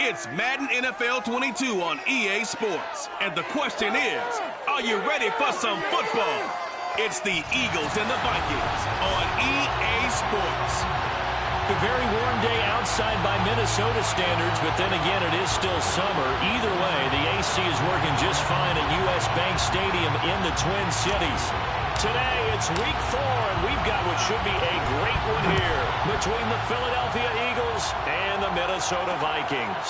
It's Madden NFL 22 on EA Sports. And the question is, are you ready for some football? It's the Eagles and the Vikings on EA Sports. A very warm day outside by Minnesota standards, but then again, it is still summer. Either way, the AC is working just fine at US Bank Stadium in the Twin Cities. Today, it's week 4, and we've got what should be a great one here between the Philadelphia Eagles and the Minnesota Vikings.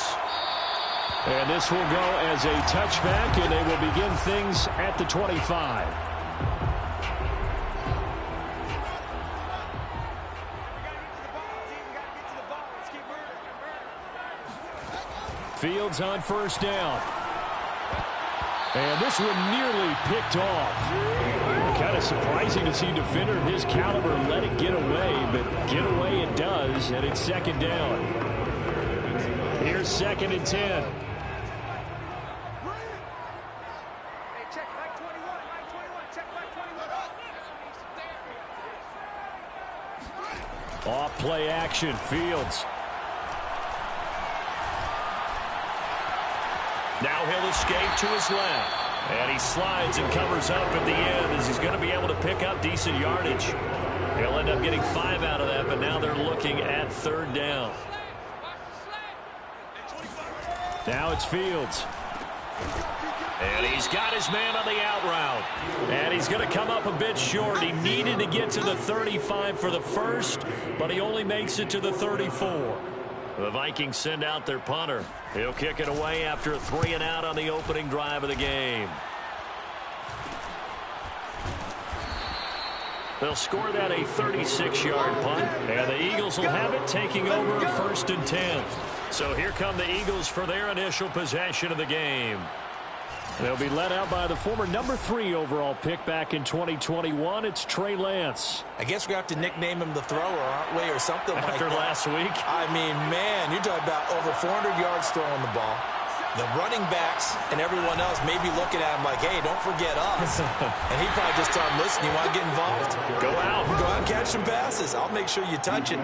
And this will go as a touchback, and they will begin things at the 25. Fields on first down. And this one nearly picked off. Kind of surprising to see a defender of his caliber let it get away, but get away it does, and it's second down. Here's 2nd and 10. Off play action, Fields. Now he'll escape to his left. And he slides and covers up at the end as he's going to be able to pick up decent yardage. He'll end up getting 5 out of that, but now they're looking at 3rd down. Now it's Fields. And he's got his man on the out route. And he's going to come up a bit short. He needed to get to the 35 for the first, but he only makes it to the 34. The Vikings send out their punter. He'll kick it away after a 3-and-out on the opening drive of the game. They'll score that a 36-yard punt, and the Eagles will have it taking over 1st and 10. So here come the Eagles for their initial possession of the game. They'll be led out by the former number 3 overall pick back in 2021. It's Trey Lance. I guess we have to nickname him the thrower, aren't we, or something like that. After last week? I mean, man, you're talking about over 400 yards throwing the ball. The running backs and everyone else may be looking at him like, hey, don't forget us. And he probably just told him, listen, you want to get involved? Go out. Go out and catch some passes. I'll make sure you touch it.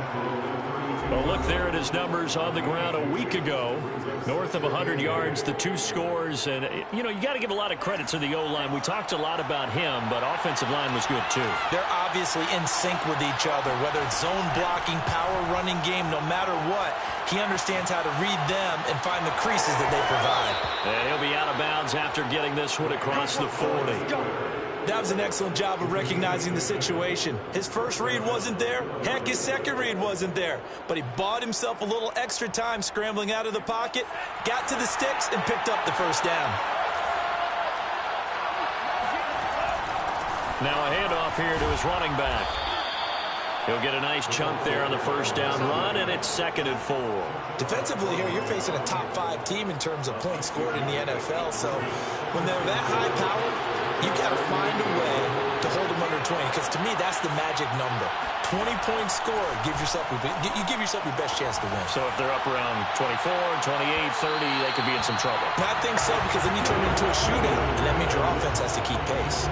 Well, look there at his numbers on the ground a week ago. North of 100 yards, the 2 scores. And, you know, you got to give a lot of credit to the O-line. We talked a lot about him, but offensive line was good, too. They're obviously in sync with each other, whether it's zone blocking, power running game, no matter what. He understands how to read them and find the creases that they provide. And he'll be out of bounds after getting this one across the 40. That was an excellent job of recognizing the situation. His first read wasn't there. Heck, his second read wasn't there. But he bought himself a little extra time scrambling out of the pocket, got to the sticks, and picked up the first down. Now a handoff here to his running back. He'll get a nice chunk there on the first down run, and it's 2nd and 4. Defensively here, you're facing a top 5 team in terms of points scored in the NFL. So when they're that high powered, you got to find a way to hold them under 20, because to me, that's the magic number. 20 points scored, you give yourself your best chance to win. So if they're up around 24, 28, 30, they could be in some trouble. I think so, because then you turn it into a shootout, and that means your offense has to keep pace.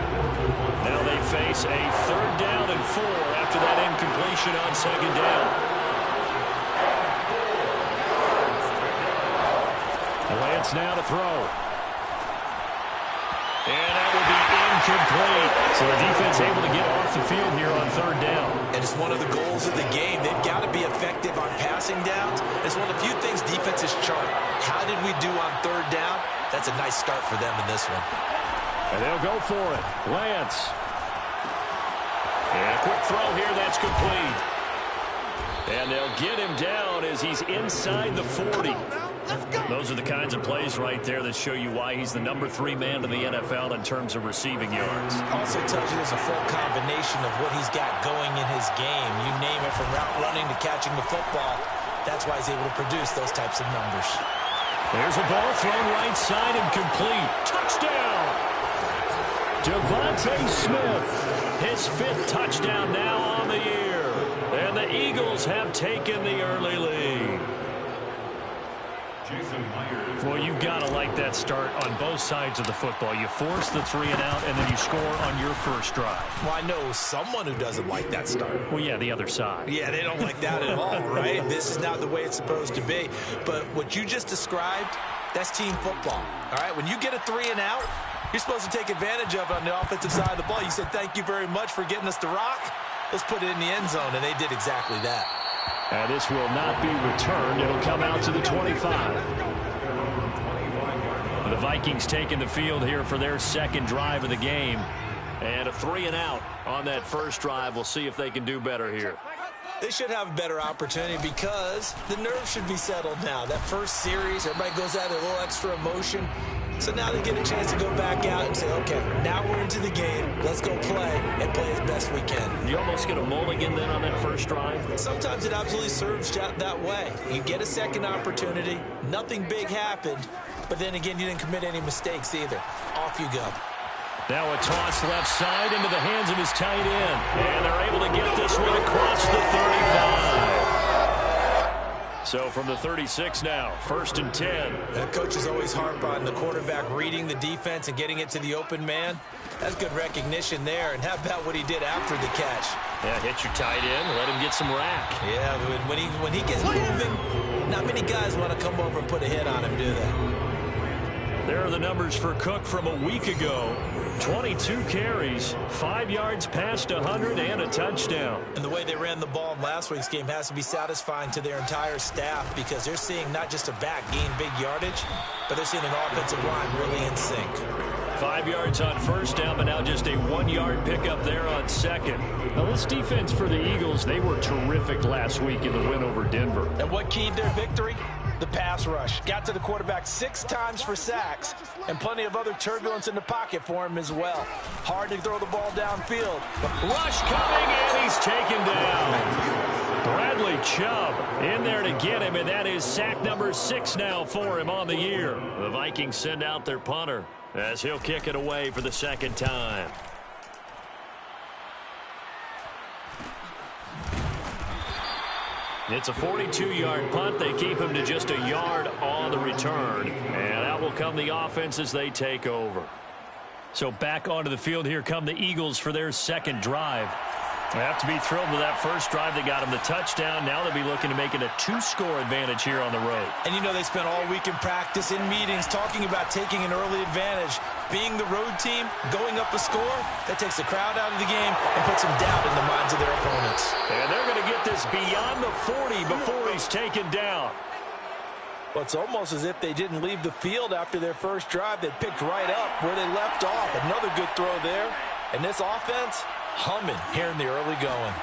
Now they face a 3rd down and 4 after that incompletion on 2nd down. Lance now to throw. And that will be incomplete. So the defense able to get off the field here on 3rd down. And it's one of the goals of the game. They've got to be effective on passing downs. It's one of the few things defenses chart. How did we do on 3rd down? That's a nice start for them in this one. And they'll go for it. Lance. And a quick throw here. That's complete. And they'll get him down as he's inside the 40. Those are the kinds of plays right there that show you why he's the number 3 man in the NFL in terms of receiving yards. Also tells you there's a full combination of what he's got going in his game. You name it, from route running to catching the football. That's why he's able to produce those types of numbers. There's a ball thrown right side and complete. Touchdown! Devontae Smith, his 5th touchdown now on the year. And the Eagles have taken the early lead. Well, you've got to like that start on both sides of the football. You force the 3 and out, and then you score on your first drive. Well, I know someone who doesn't like that start. Well, yeah, the other side. Yeah, they don't like that at all, right? This is not the way it's supposed to be. But what you just described, that's team football, all right? When you get a 3 and out, you're supposed to take advantage of it on the offensive side of the ball. You said, thank you very much for getting us the rock. Let's put it in the end zone, and they did exactly that. And this will not be returned. It'll come out to the 25. The Vikings taking the field here for their second drive of the game. And a 3 and out on that first drive. We'll see if they can do better here. They should have a better opportunity because the nerves should be settled now. That first series, everybody goes out with a little extra emotion. So now they get a chance to go back out and say, okay, now we're into the game. Let's go play and play as best we can. You almost get a mulligan then on that first drive? Sometimes it absolutely serves that way. You get a second opportunity. Nothing big happened. But then again, you didn't commit any mistakes either. Off you go. Now a toss left side into the hands of his tight end. And they're able to get this one across the 35. So from the 36 now, 1st and 10. The coaches always harp on the quarterback reading the defense and getting it to the open man. That's good recognition there. And how about what he did after the catch? Yeah, hit your tight end, let him get some rack. Yeah, when he gets moving, not many guys want to come over and put a hit on him, do they? There are the numbers for Cook from a week ago. 22 carries, 5 yards past 100, and a touchdown. And the way they ran the ball in last week's game has to be satisfying to their entire staff because they're seeing not just a back gain big yardage, but they're seeing an offensive line really in sync. 5 yards on first down, but now just a 1-yard pickup there on second. Now this defense for the Eagles, they were terrific last week in the win over Denver. And what keyed their victory? The pass rush. Got to the quarterback 6 times for sacks and plenty of other turbulence in the pocket for him as well. Hard to throw the ball downfield. Rush coming, and he's taken down. Bradley Chubb in there to get him, and that is sack number 6 now for him on the year. The Vikings send out their punter as he'll kick it away for the second time. It's a 42-yard punt. They keep him to just a yard on the return. And out will come the offense as they take over. So back onto the field here come the Eagles for their second drive. They have to be thrilled with that first drive. They got him the touchdown. Now they'll be looking to make it a 2-score advantage here on the road. And you know they spent all week in practice, in meetings, talking about taking an early advantage. Being the road team, going up a score, that takes the crowd out of the game and puts some doubt in the minds of their opponents. And they're going to get this beyond the 40 before he's taken down. Well, it's almost as if they didn't leave the field after their first drive. They picked right up where they left off. Another good throw there. And this offense, humming here in the early going.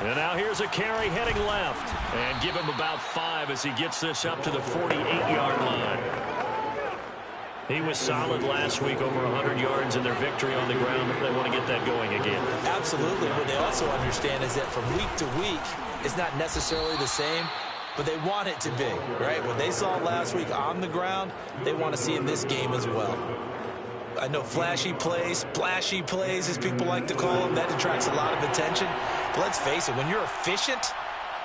And now here's a carry heading left. And give him about 5 as he gets this up to the 48-yard line. He was solid last week, over 100 yards in their victory on the ground. They want to get that going again. Absolutely. What they also understand is that from week to week, it's not necessarily the same, but they want it to be, right? What they saw last week on the ground, they want to see in this game as well. I know flashy plays, splashy plays, as people like to call them, that attracts a lot of attention. But let's face it, when you're efficient,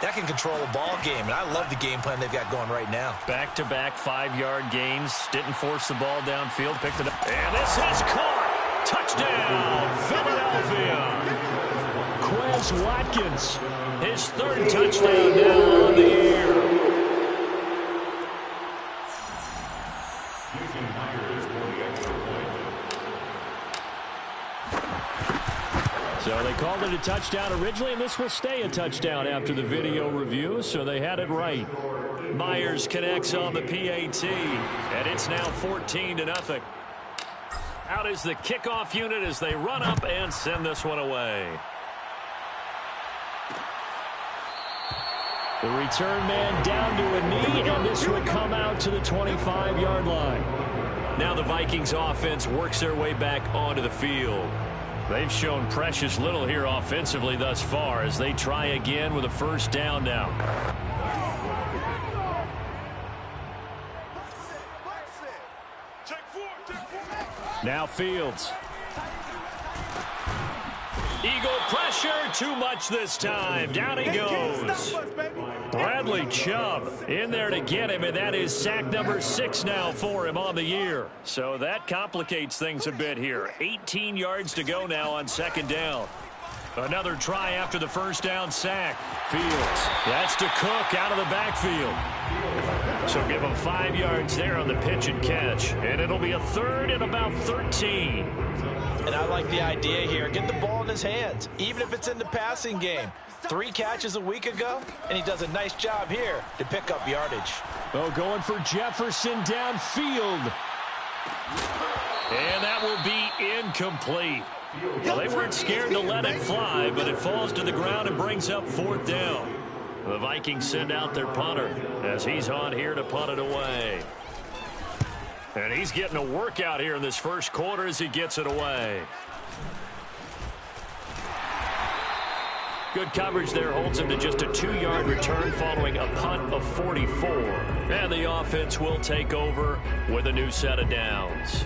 that can control a ball game, and I love the game plan they've got going right now. Back-to-back 5-yard gains. Didn't force the ball downfield. Picked it up. And this is caught. Touchdown, Philadelphia. Quez Watkins, his 3rd touchdown now on the year. So they called it a touchdown originally, and this will stay a touchdown after the video review, so they had it right. Myers connects on the PAT, and it's now 14-0. Out is the kickoff unit as they run up and send this one away. The return man down to a knee, and this will come out to the 25-yard line. Now the Vikings offense works their way back onto the field. They've shown precious little here offensively thus far as they try again with a first down now. Now Fields. Eagle pressure, too much this time. Down he goes. Bradley Bradley Chubb in there to get him, and that is sack number 6 now for him on the year. So that complicates things a bit here. 18 yards to go now on second down. Another try after the first down sack. Fields. That's to Cook out of the backfield. So give him 5 yards there on the pitch and catch. And it'll be a third and about 13. And I like the idea here. Get the ball in his hands, even if it's in the passing game. 3 catches a week ago, and he does a nice job here to pick up yardage. Oh, going for Jefferson downfield. And that will be incomplete. Well, they weren't scared to let it fly, but it falls to the ground and brings up 4th down. The Vikings send out their punter as he's on here to punt it away. And he's getting a workout here in this first quarter as he gets it away. Good coverage there holds him to just a 2-yard return following a punt of 44. And the offense will take over with a new set of downs.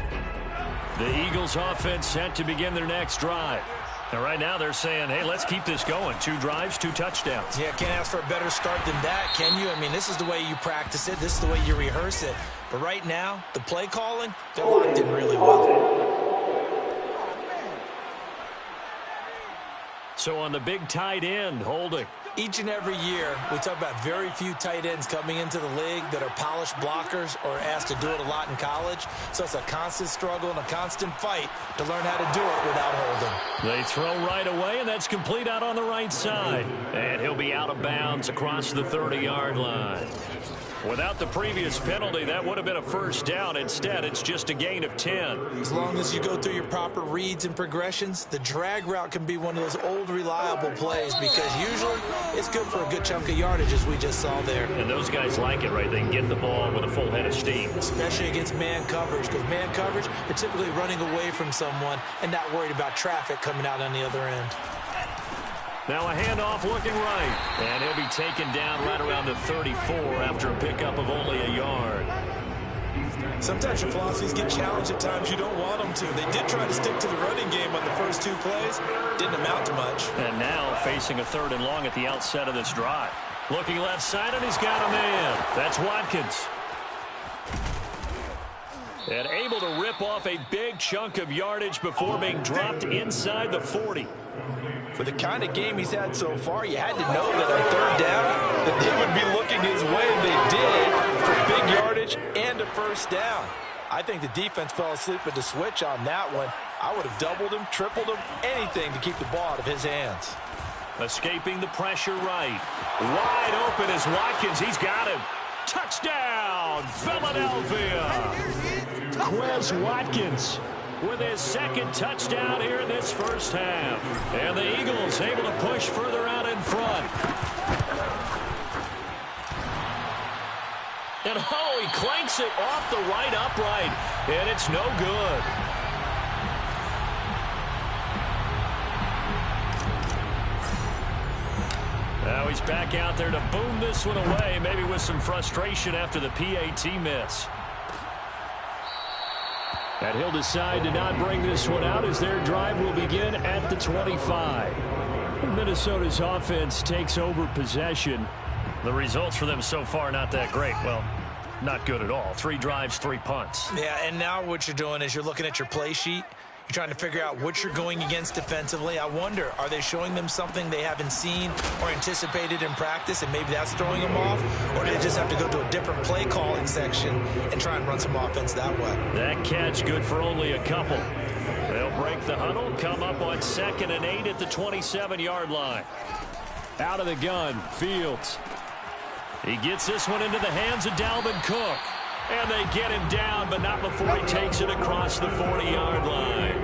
The Eagles offense set to begin their next drive. And right now they're saying, hey, let's keep this going. 2 drives, 2 touchdowns. Yeah, can't ask for a better start than that, can you? I mean, this is the way you practice it. This is the way you rehearse it. But right now, the play calling, they're locked in really well. So on the big tight end, holding. Each and every year, we talk about very few tight ends coming into the league that are polished blockers or asked to do it a lot in college. So it's a constant struggle and a constant fight to learn how to do it without holding. They throw right away, and that's complete out on the right side. And he'll be out of bounds across the 30-yard line. Without the previous penalty, that would have been a first down. Instead, it's just a gain of 10. As long as you go through your proper reads and progressions, the drag route can be one of those old reliable plays because usually it's good for a good chunk of yardage, as we just saw there. And those guys like it, right? They can get the ball with a full head of steam. Especially against man coverage, because man coverage, they're typically running away from someone and not worried about traffic coming out on the other end. Now a handoff looking right. And he'll be taken down right around the 34 after a pickup of only a yard. Sometimes your philosophies get challenged at times you don't want them to. They did try to stick to the running game on the first 2 plays. Didn't amount to much. And now facing a 3rd and long at the outset of this drive. Looking left side, and he's got a man. That's Watkins. And able to rip off a big chunk of yardage before being dropped inside the 40. For the kind of game he's had so far, you had to know that on 3rd down that they would be looking his way. They did for big yardage and a first down. I think the defense fell asleep at the switch on that one. I would have doubled him, tripled him, anything to keep the ball out of his hands. Escaping the pressure right. Wide open is Watkins. He's got him. Touchdown, Philadelphia. Quez Watkins with his 2nd touchdown here in this first half. And the Eagles able to push further out in front. And he clanks it off the right upright. And it's no good. Now he's back out there to boom this one away, maybe with some frustration after the PAT miss. And he'll decide to not bring this one out as their drive will begin at the 25. Minnesota's offense takes over possession. The results for them so far not that great. Well, not good at all. 3 drives, 3 punts. Yeah, and now what you're doing is you're looking at your play sheet. You're trying to figure out what you're going against defensively. I wonder, are they showing them something they haven't seen or anticipated in practice, and maybe that's throwing them off? Or do they just have to go to a different play calling section and try and run some offense that way? That catch good for only a couple. They'll break the huddle, come up on 2nd and 8 at the 27-yard line. Out of the gun, Fields. He gets this one into the hands of Dalvin Cook. And they get him down, but not before he takes it across the 40-yard line.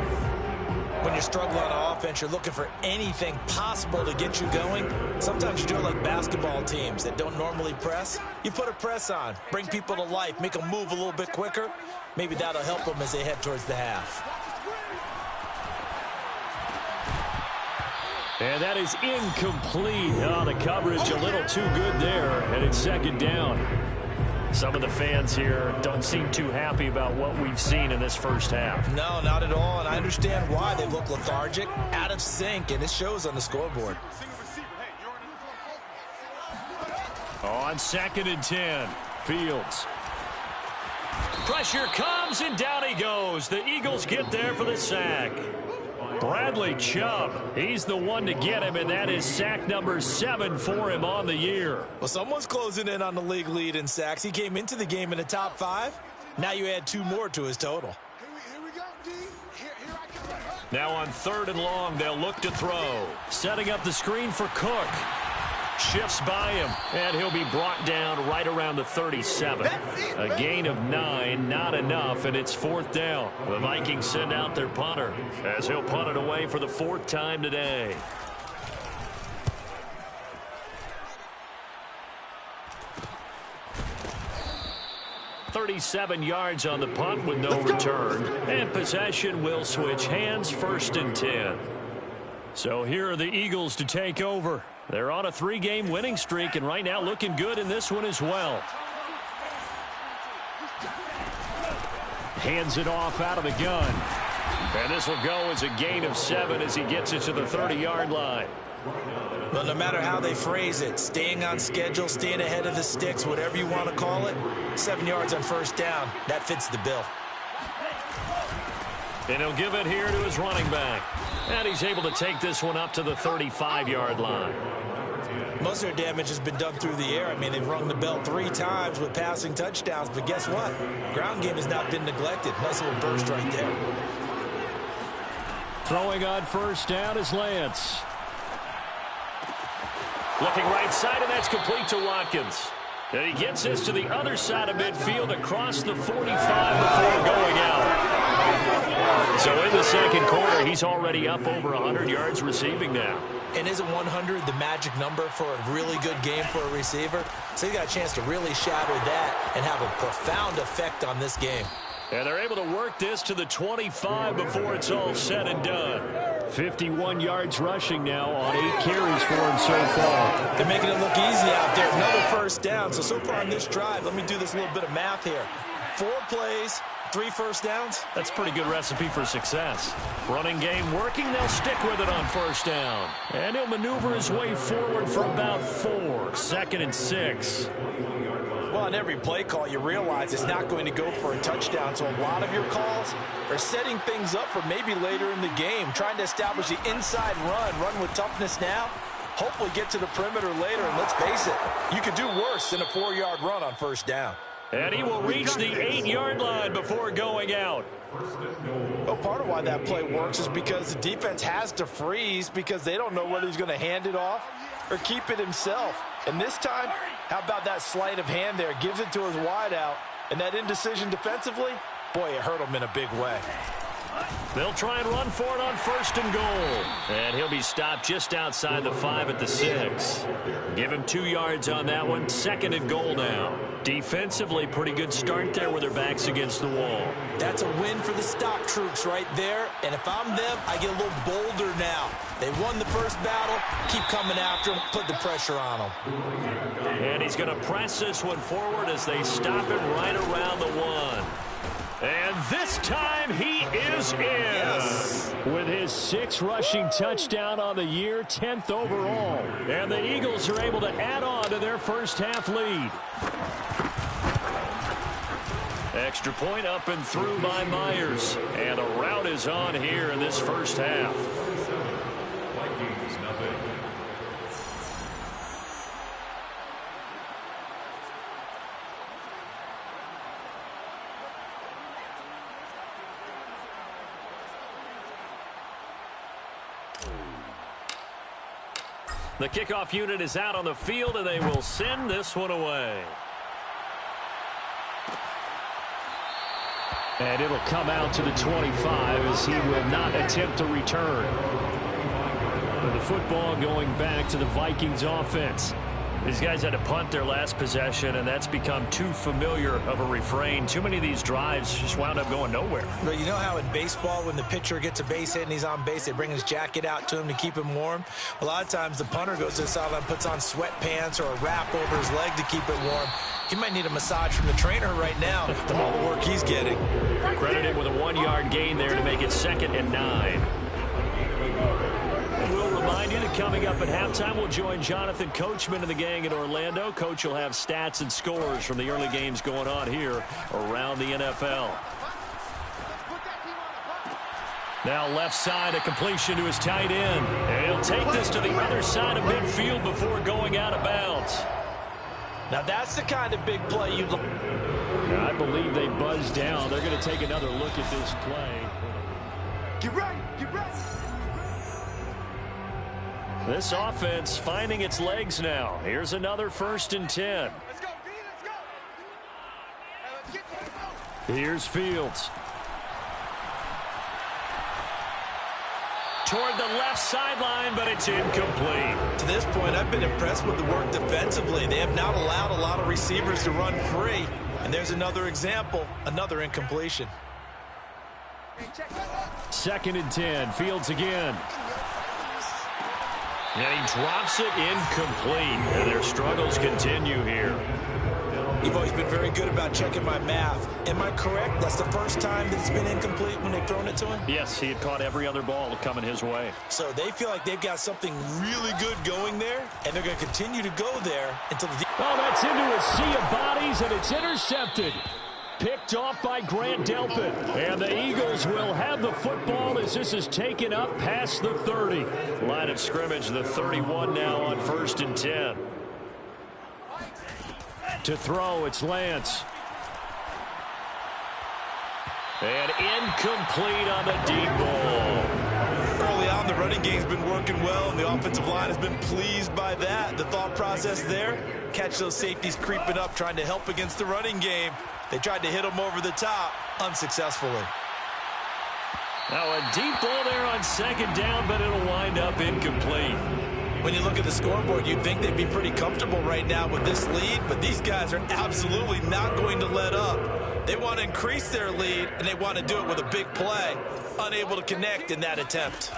When you're struggling on offense, you're looking for anything possible to get you going. Sometimes you do it like basketball teams that don't normally press. You put a press on, bring people to life, make them move a little bit quicker. Maybe that'll help them as they head towards the half. And that is incomplete. Oh, the coverage a little too good there, and it's 2nd down. Some of the fans here don't seem too happy about what we've seen in this first half. No, not at all, and I understand why. They look lethargic, out of sync, and it shows on the scoreboard. On 2nd and 10, Fields. Pressure comes, and down he goes. The Eagles get there for the sack. Bradley Chubb, he's the one to get him, and that is sack number 7 for him on the year. Well, someone's closing in on the league lead in sacks. He came into the game in the top 5. Now you add 2 more to his total. Here we go, D. Here I come. Now on 3rd and long, they'll look to throw. Setting up the screen for Cook. Shifts by him, and he'll be brought down right around the 37. A gain of 9, not enough, and it's 4th down. The Vikings send out their punter as he'll punt it away for the 4th time today. "37 yards on the punt with no return, and possession will switch hands, 1st and 10. So here are the Eagles to take over. They're on a 3-game winning streak, and right now looking good in this one as well. Hands it off out of the gun. And this will go as a gain of 7 as he gets it to the 30-yard line. Well, no matter how they phrase it, staying on schedule, staying ahead of the sticks, whatever you want to call it, 7 yards on 1st down, that fits the bill. And he'll give it here to his running back. And he's able to take this one up to the 35-yard line. Most of their damage has been done through the air. I mean, they've rung the bell 3 times with passing touchdowns, but guess what? Ground game has not been neglected. Nice little burst right there. Throwing on 1st down is Lance. Looking right side, and that's complete to Watkins. And he gets this to the other side of midfield across the 45 before going out. So in the 2nd quarter, he's already up over 100 yards receiving now. And isn't 100 the magic number for a really good game for a receiver? So he got a chance to really shatter that and have a profound effect on this game. And they're able to work this to the 25 before it's all said and done. 51 yards rushing now on 8 carries for him so far. They're making it look easy out there. Another 1st down. So far on this drive, let me do this little bit of math here. 4 plays, 3 1st downs. That's a pretty good recipe for success. Running game working, they'll stick with it on 1st down. And he'll maneuver his way forward for about 4. 2nd and 6. Well, on every play call, you realize it's not going to go for a touchdown. So a lot of your calls are setting things up for maybe later in the game, trying to establish the inside run with toughness now, hopefully get to the perimeter later. And let's face it, you could do worse than a 4-yard run on 1st down. And he will reach the 8-yard line before going out. Well, part of why that play works is because the defense has to freeze because they don't know whether he's going to hand it off or keep it himself. And this time, how about that sleight of hand there? Gives it to his wideout. And that indecision defensively, boy, it hurt him in a big way. They'll try and run for it on 1st and goal. And he'll be stopped just outside the 5 at the 6. Give him 2 yards on that one. 2nd and goal now. Defensively, pretty good start there with their backs against the wall. That's a win for the stop troops right there. And if I'm them, I get a little bolder now. They won the 1st battle. Keep coming after them. Put the pressure on them. And he's going to press this one forward as they stop him right around the 1. And this time he is in. Yes. With his 6th rushing touchdown on the year, 10th overall. And the Eagles are able to add on to their 1st half lead. Extra point up and through by Myers. And a rout is on here in this 1st half. The kickoff unit is out on the field, and they will send this one away. And it'll come out to the 25 as he will not attempt to return. But the football going back to the Vikings offense. These guys had to punt their last possession, and that's become too familiar of a refrain. Too many of these drives just wound up going nowhere. But you know how in baseball, when the pitcher gets a base hit and he's on base, they bring his jacket out to him to keep him warm? A lot of times the punter goes to the sideline, puts on sweatpants or a wrap over his leg to keep it warm. He might need a massage from the trainer right now from all the work he's getting. Credited with a 1-yard gain there to make it 2nd and 9. And we'll remind you that coming up at halftime, we'll join Jonathan Coachman and the gang in Orlando. Coach will have stats and scores from the early games going on here around the NFL. Now left side, a completion to his tight end. And he'll take this to the other side of midfield before going out of bounds. Now that's the kind of big play you look. I believe they buzzed down. They're going to take another look at this play. Get ready, get ready. This offense finding its legs now. Here's another 1st and 10. Let's go, D, let's go. Let's get to the goal. Here's Fields. Toward the left sideline, but it's incomplete. To this point, I've been impressed with the work defensively. They have not allowed a lot of receivers to run free. And there's another example, another incompletion. 2nd and 10, Fields again. And he drops it incomplete. And their struggles continue here. You've always been very good about checking my math. Am I correct? That's the first time that it's been incomplete when they've thrown it to him? Yes, he had caught every other ball coming his way. So they feel like they've got something really good going there, and they're going to continue to go there until the... Oh, that's into a sea of bodies, and it's intercepted. Picked off by Grant Delpit. And the Eagles will have the football as this is taken up past the 30. Line of scrimmage, the 31 now on 1st and 10. To throw, it's Lance. And incomplete on the deep ball. Early on, the running game's been working well, and the offensive line has been pleased by that. The thought process there, catch those safeties creeping up, trying to help against the running game. They tried to hit them over the top, unsuccessfully. Now a deep ball there on 2nd down, but it'll wind up incomplete. When you look at the scoreboard, you'd think they'd be pretty comfortable right now with this lead, but these guys are absolutely not going to let up. They want to increase their lead, and they want to do it with a big play. Unable to connect in that attempt.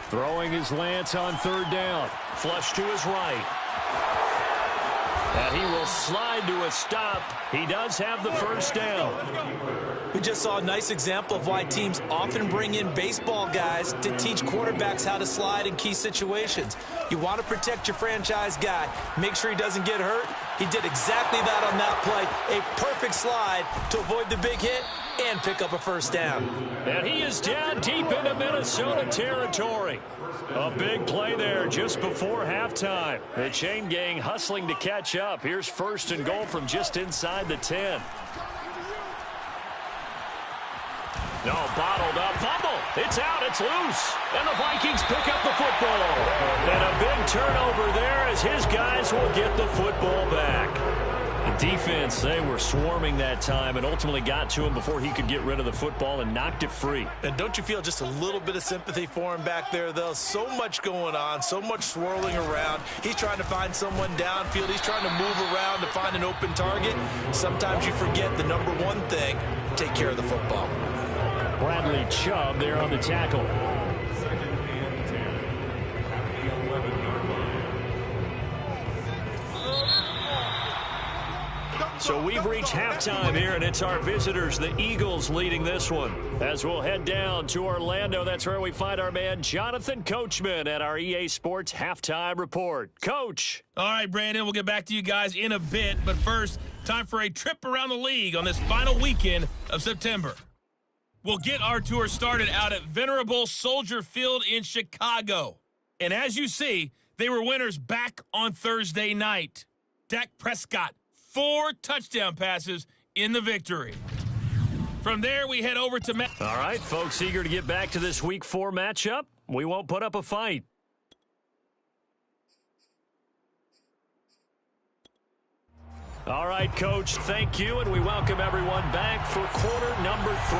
Throwing his Lance on 3rd down. Flush to his right. And he will slide to a stop. He does have the 1st down. We just saw a nice example of why teams often bring in baseball guys to teach quarterbacks how to slide in key situations. You want to protect your franchise guy. Make sure he doesn't get hurt. He did exactly that on that play. A perfect slide to avoid the big hit and pick up a 1st down. And he is down deep into Minnesota territory. A big play there just before halftime. The chain gang hustling to catch up. Here's 1st and goal from just inside the 10. No, bottled up. Fumble. It's out. It's loose. And the Vikings pick up the football. And a big turnover there as his guys will get the football back. The defense, they were swarming that time and ultimately got to him before he could get rid of the football and knocked it free. And don't you feel just a little bit of sympathy for him back there, though? So much going on, so much swirling around. He's trying to find someone downfield. He's trying to move around to find an open target. Sometimes you forget the number one thing, take care of the football. Bradley Chubb there on the tackle. So we've reached halftime here, and it's our visitors, the Eagles, leading this one. As we'll head down to Orlando, that's where we find our man Jonathan Coachman at our EA Sports Halftime Report. Coach. All right, Brandon, we'll get back to you guys in a bit. But first, time for a trip around the league on this final weekend of September. We'll get our tour started out at Venerable Soldier Field in Chicago. And as you see, they were winners back on Thursday night. Dak Prescott, 4 touchdown passes in the victory. From there, we head over to... All right, folks, eager to get back to this Week 4 matchup. We won't put up a fight. All right, Coach, thank you, and we welcome everyone back for quarter number 3.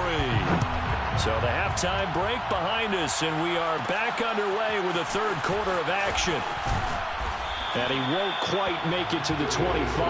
So the halftime break behind us, and we are back underway with the third quarter of action. And he won't quite make it to the 25.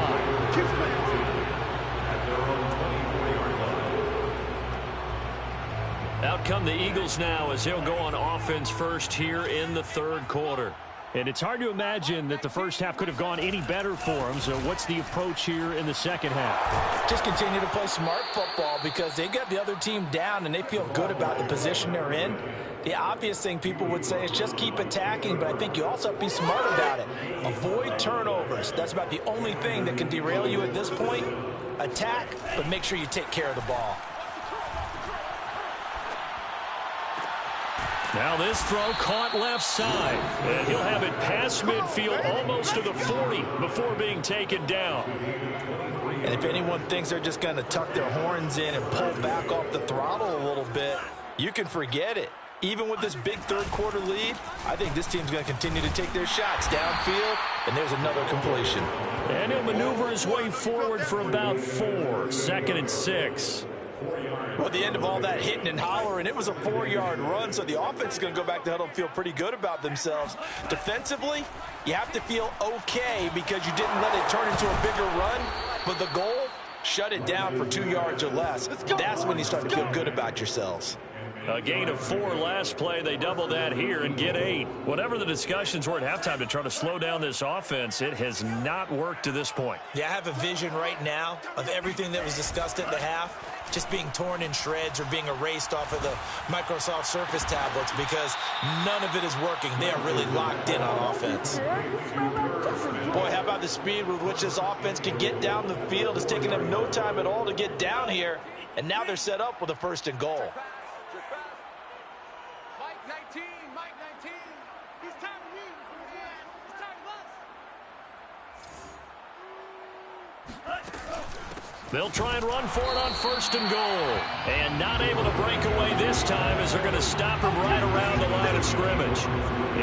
Out come the Eagles now as he'll go on offense first here in the third quarter. And it's hard to imagine that the first half could have gone any better for them. So what's the approach here in the second half? Just continue to play smart football because they got the other team down and they feel good about the position they're in. The obvious thing people would say is just keep attacking, but I think you also have to be smart about it. Avoid turnovers. That's about the only thing that can derail you at this point. Attack, but make sure you take care of the ball. Now this throw caught left side. And he'll have it past midfield almost to the 40 before being taken down. And if anyone thinks they're just going to tuck their horns in and pull back off the throttle a little bit, you can forget it. Even with this big third-quarter lead, I think this team's going to continue to take their shots downfield, and there's another completion. And he'll maneuver his way forward for about 4. 2nd and 6. Well, at the end of all that hitting and hollering, it was a 4-yard run, so the offense is going to go back to huddle and feel pretty good about themselves. Defensively, you have to feel okay because you didn't let it turn into a bigger run, but the goal, shut it down for 2 yards or less. That's when you start to feel good about yourselves. A gain of 4 last play. They double that here and get 8. Whatever the discussions were at halftime to try to slow down this offense, it has not worked to this point. Yeah, I have a vision right now of everything that was discussed at the half just being torn in shreds or being erased off of the Microsoft Surface tablets because none of it is working. They are really locked in on offense. Boy, how about the speed with which this offense can get down the field? It's taking them no time at all to get down here, and now they're set up with a 1st and goal. They'll try and run for it on 1st and goal. And not able to break away this time as they're going to stop him right around the line of scrimmage.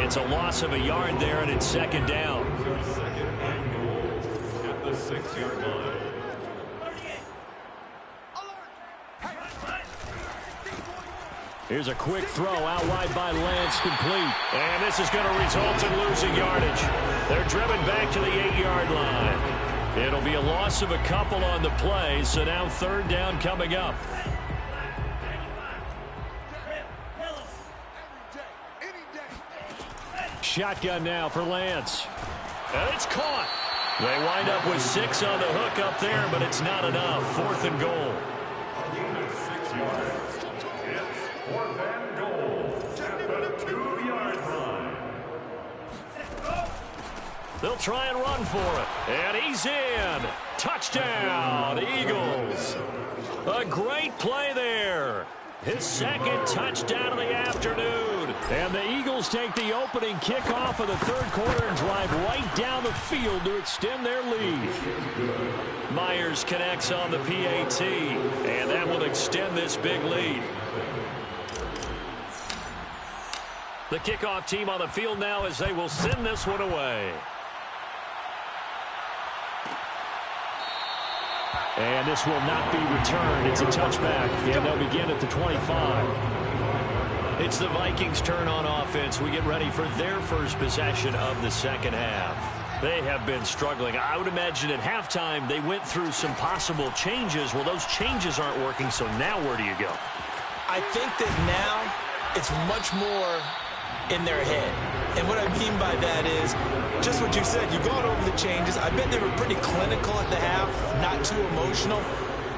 It's a loss of a yard there, and it's 2nd down. At the 6-yard line. Here's a quick throw out wide by Lance, complete. And this is going to result in losing yardage. They're driven back to the 8-yard line. It'll be a loss of a couple on the play, so now 3rd down coming up. Shotgun now for Lance. And it's caught. They wind up with 6 on the hook up there, but it's not enough. 4th and goal. 6 yards. It's 4th and goal at the 2-yard line. They'll try and run for it. And he's in. Touchdown, Eagles. A great play there. His 2nd touchdown of the afternoon. And the Eagles take the opening kickoff of the 3rd quarter and drive right down the field to extend their lead. Myers connects on the PAT, and that will extend this big lead. The kickoff team on the field now as they will send this one away. And this will not be returned. It's a touchback, and they'll begin at the 25. It's the Vikings' turn on offense. We get ready for their first possession of the second half. They have been struggling. I would imagine at halftime they went through some possible changes. Well, those changes aren't working, so now where do you go? I think that now it's much more in their head. And what I mean by that is just what you said. You've gone over the changes. I bet they were pretty clinical at the half, not too emotional.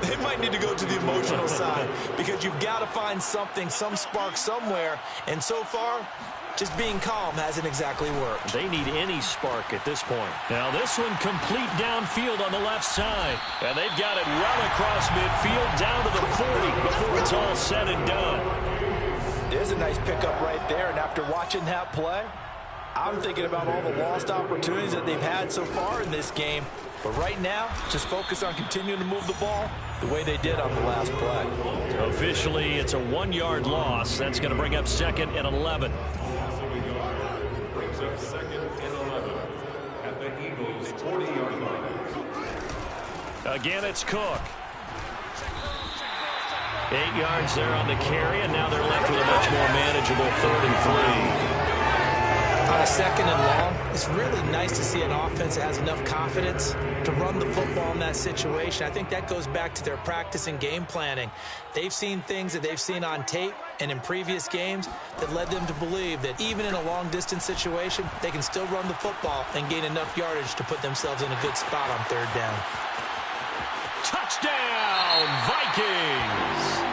They might need to go to the emotional side because you've got to find something, some spark somewhere. And so far, just being calm hasn't exactly worked. They need any spark at this point. Now this one complete downfield on the left side. And they've got it well across midfield down to the 40 before it's all said and done. There's a nice pickup right there. And after watching that play, I'm thinking about all the lost opportunities that they've had so far in this game. But right now, just focus on continuing to move the ball the way they did on the last play. Officially, it's a 1-yard loss. That's going to bring up 2nd and 11. Brings up 2nd and 11 at the Eagles' 40-yard line. Again, it's Cook. 8 yards there on the carry, and now they're left with a much more manageable 3rd and 3. On a 2nd and long, it's really nice to see an offense that has enough confidence to run the football in that situation. I think that goes back to their practice and game planning. They've seen things that they've seen on tape and in previous games that led them to believe that even in a long-distance situation, they can still run the football and gain enough yardage to put themselves in a good spot on 3rd down. Touchdown, Vikings!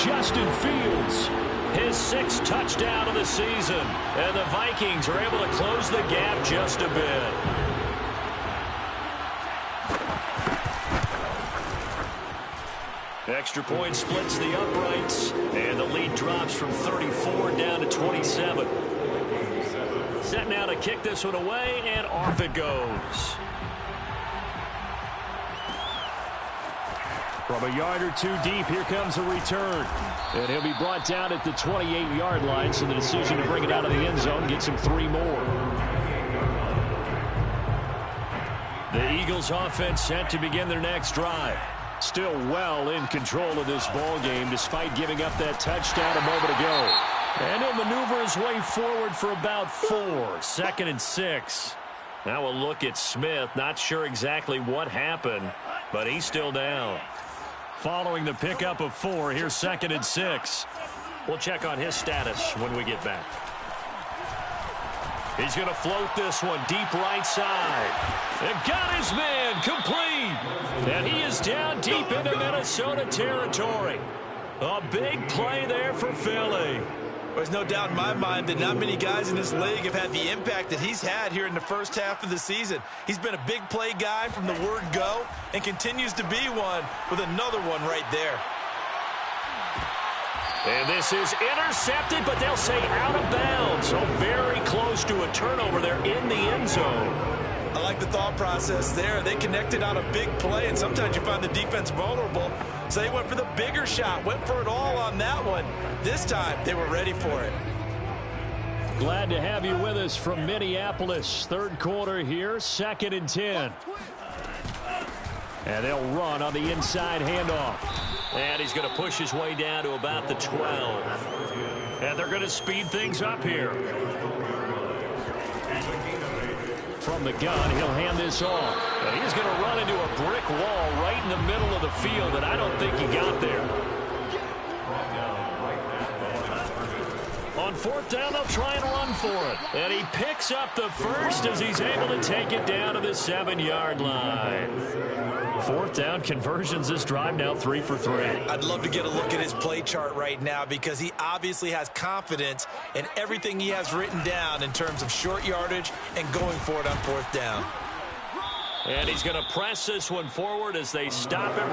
Justin Fields, his 6th touchdown of the season. And the Vikings are able to close the gap just a bit. Extra point splits the uprights, and the lead drops from 34 down to 27. Set now to kick this one away, and off it goes. From a yard or two deep, here comes a return. And he'll be brought down at the 28-yard line, so the decision to bring it out of the end zone gets him 3 more. The Eagles offense set to begin their next drive. Still well in control of this ball game despite giving up that touchdown a moment ago. And he'll maneuver his way forward for about 4. 2nd and 6. Now a look at Smith. Not sure exactly what happened, but he's still down. Following the pickup of 4, here's 2nd and 6. We'll check on his status when we get back. He's going to float this one deep right side. And got his man complete. And he is down deep into Minnesota territory. A big play there for Philly. There's no doubt in my mind that not many guys in this league have had the impact that he's had here in the first half of the season. He's been a big play guy from the word go and continues to be one with another one right there. And this is intercepted, but they'll say out of bounds. So very close to a turnover there in the end zone. I like the thought process there. They connected on a big play, and sometimes you find the defense vulnerable. So they went for the bigger shot, went for it all on that one. This time, they were ready for it. Glad to have you with us from Minneapolis. 3rd quarter here, 2nd and 10. And they'll run on the inside handoff. And he's going to push his way down to about the 12. And they're going to speed things up here. From the gun, he'll hand this off. And he's going to run into a brick wall right in the middle of the field, and I don't think he got there. On 4th down, they'll try and run for it. And he picks up the first as he's able to take it down to the 7-yard line. 4th down conversions this drive now 3 for 3. I'd love to get a look at his play chart right now because he obviously has confidence in everything he has written down in terms of short yardage and going for it on 4th down. And he's going to press this one forward as they stop it.